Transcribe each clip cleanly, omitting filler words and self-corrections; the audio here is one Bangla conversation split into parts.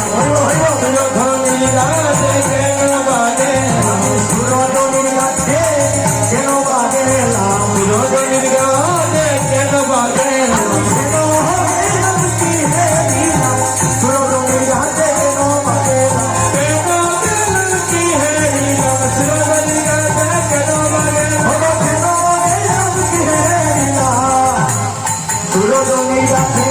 সুরধনী রাজে কেন বাজে সুরধনী রাজে কেন বাজে সুরধনী রাজে কেন বাজে সুরধনী রাজে কেন বাজে কি হে সুরধনী রাজে কেন বাজে সুরধনী রাজে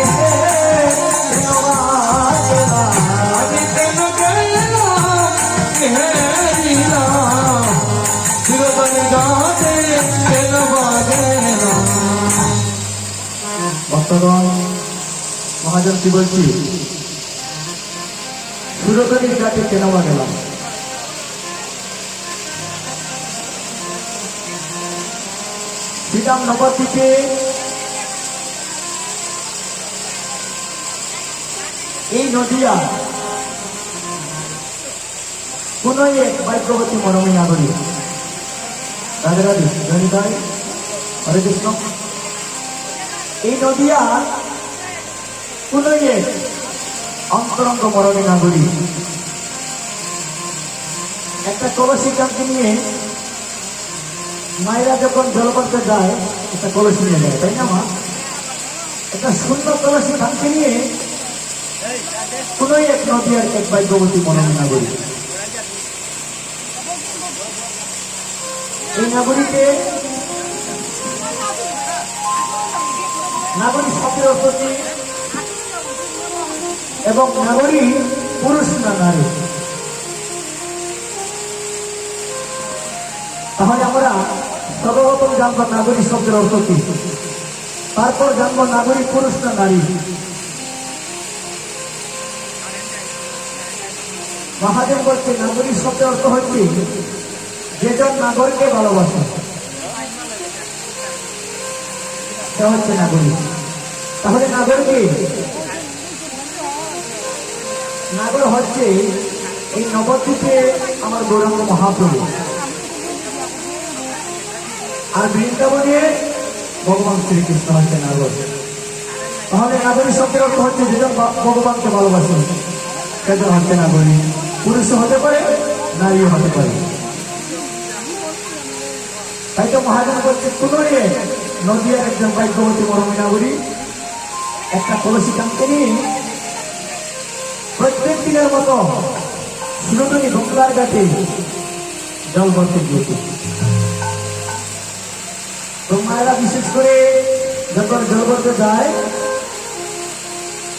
ভক্তগণ মহাজন কি বলছি সুরধনীর কাছে কেন বা গেলাম শ্রীরাম নবদ্বীপে এই নদিয়া কোন এক ভাগ্যবতী মরমী নাগরী রাধে রাধে জয়নিতাই হরে কৃষ্ণ এই নদিয়া কোন এক অন্তরঙ্গ মরমী নাগরী একটা কলসি কানকে নিয়ে মায়েরা যখন জল করতে যায় একটা কলসি নিয়ে যায় তাই না মা একটা শূন্য কলসি কানকে নিয়ে কোন এক নদিয়ার এক ভাগ্যবতী মরমী নাগরী এই নাগরীকে নাগরী শব্দের অর্থ কি এবং নাগরী পুরুষ না নারী তাহলে আমরা সর্বপ্রথম জানবো নাগরী শব্দের অর্থ কি তারপর জানবো নাগরী পুরুষ না নারী মহাদেব বলছে নাগরী শব্দের অর্থ হচ্ছে যেজন নাগরকে ভালোবাসে সে হচ্ছে নাগরী তাহলে নাগরকে নাগর হচ্ছে এই নবদ্বীপে আমার গৌরাঙ্গ মহাপ্রভু আর বৃন্দাবনে ভগবান শ্রীকৃষ্ণ হচ্ছে নাগর তাহলে নাগরী শব্দের অর্থ হচ্ছে যেজন ভগবানকে ভালোবাসে সেজন হচ্ছে নাগরী পুরুষও হতে পারে নারীও হতে পারে তাই তো মহাজন বলছে কোন নদিয়ার একজন ভাগ্যবতী মরমী নাগরী একটা কলসি কানকে নিয়ে প্রত্যেক দিনের মতো সুরধনী গঙ্গার ঘাটে জল ভরতে গিয়েছে তো মায়েরা বিশেষ করে যখন জল ভরতে যায়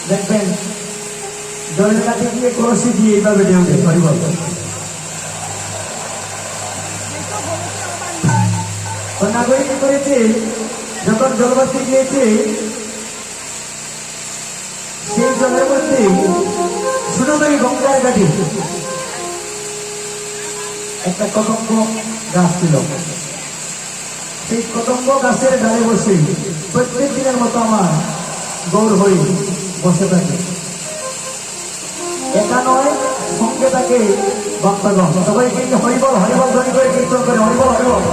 দেখবেন জলের কাছে গিয়ে কলসি দিয়ে এইভাবে ঢেউ দেয় পরিবার নাগরিক কি করেছে যখন জল ভরতে গিয়েছে সেই জলের মধ্যে সুরধনী গঙ্গার ঘাটে একটা কদম্ব গাছ ছিল সেই কদম্ব গাছের ডালে বসে প্রত্যেক দিনের মতো আমার গৌর হয়ে বসে থাকে একা নয় সঙ্গে থাকে ভক্তগণ সবাই কিন্তু হরিবল হরিবল ধ্বনি করে কীর্তন করে হরিবল হরিবল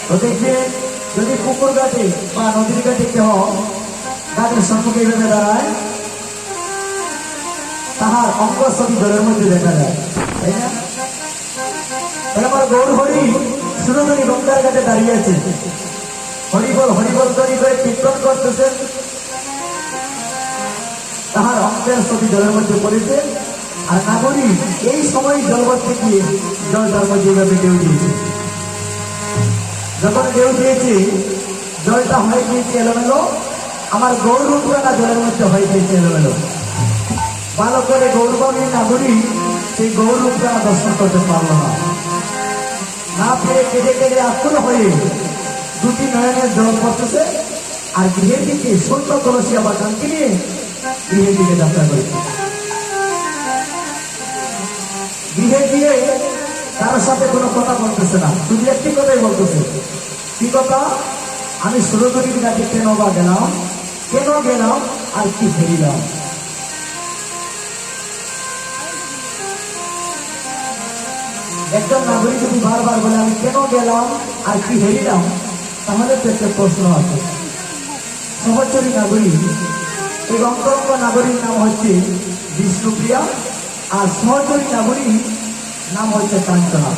তো দেখবে যদি পুকুর ঘাটে বা নদীর ঘাটে কেহ ঘাটের সম্মুখে এইভাবে দাঁড়ায় তাহার অঙ্গ ছবি জলের মধ্যে দেখা যায় তাই না আমার গৌর হরি সুরধনী গঙ্গার ঘাটে দাঁড়িয়ে আছে হরিবল হরিবল ধ্বনি করে কীর্তন করতেছেন তাহার অঙ্গের ছবি জলের মধ্যে পড়েছে আর নাগরী এই সময় জল ভরতে গিয়ে জল তার মধ্যে এইভাবে ঢেউ দিয়েছে যখন ঢেউ দিয়েছে জলটা হয়ে গিয়েছে এলোমেলো আমার গৌর রূপটা জলের মধ্যে হয়ে গিয়েছে এলোমেলো ভালো করে গৌরবামী নাগরী সেই গৌর রূপটা দর্শন করতে পারল না পেরে কেটে কেটে আকুল হয়ে দুটি নয়নের জল পড়তেছে আর গৃহের দিকে শূন্য কলসি আবার কানকে নিয়ে গৃহের দিকে যাত্রা করেছে গৃহে গিয়ে কারোর সাথে কোনো কথা বলতেছে না শুধু একটি কথাই বলতেছে কি কথা আমি সুরধনীর কাছে কেন বা গেলাম আর কি ফেরিলাম একজন নাগরিক যদি বারবার বলে আমি কেন গেলাম আর কি হেরিলাম তাহলে তো একটা প্রশ্ন আছে সহচরী নাগরিক এই অন্তরঙ্গ নাগরীর নাম হচ্ছে বিষ্ণুপ্রিয়া, আর সহচরী নাগরীর নাম হচ্ছে কাঞ্চনা।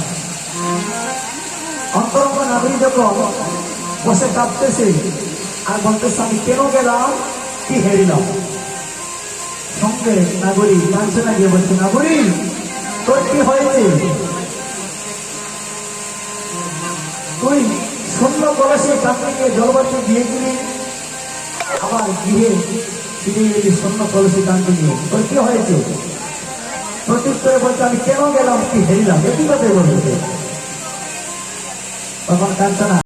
অন্তরঙ্গ নাগরী যখন বসে কাঁদতেছে আর বলতেছে আমি কেন গেলাম, কি হেরিলাম, সঙ্গে নাগরী কাঞ্চনা গিয়ে বলছে নাগরী তোর কি হয়েছে, তুই শূন্য কলসে কাঁদতে গিয়ে জলবাতি দিয়েছিলি, আবার গৃহে ফিরে গেলি শূন্য কলসে কাঁদতে গিয়ে, তোর কি হয়েছে? প্রত্যুত্তরে বলছে আমি কেন গেলাম, কি হেরিলাম, একই কথাই বলতে। তখন কাঞ্চনা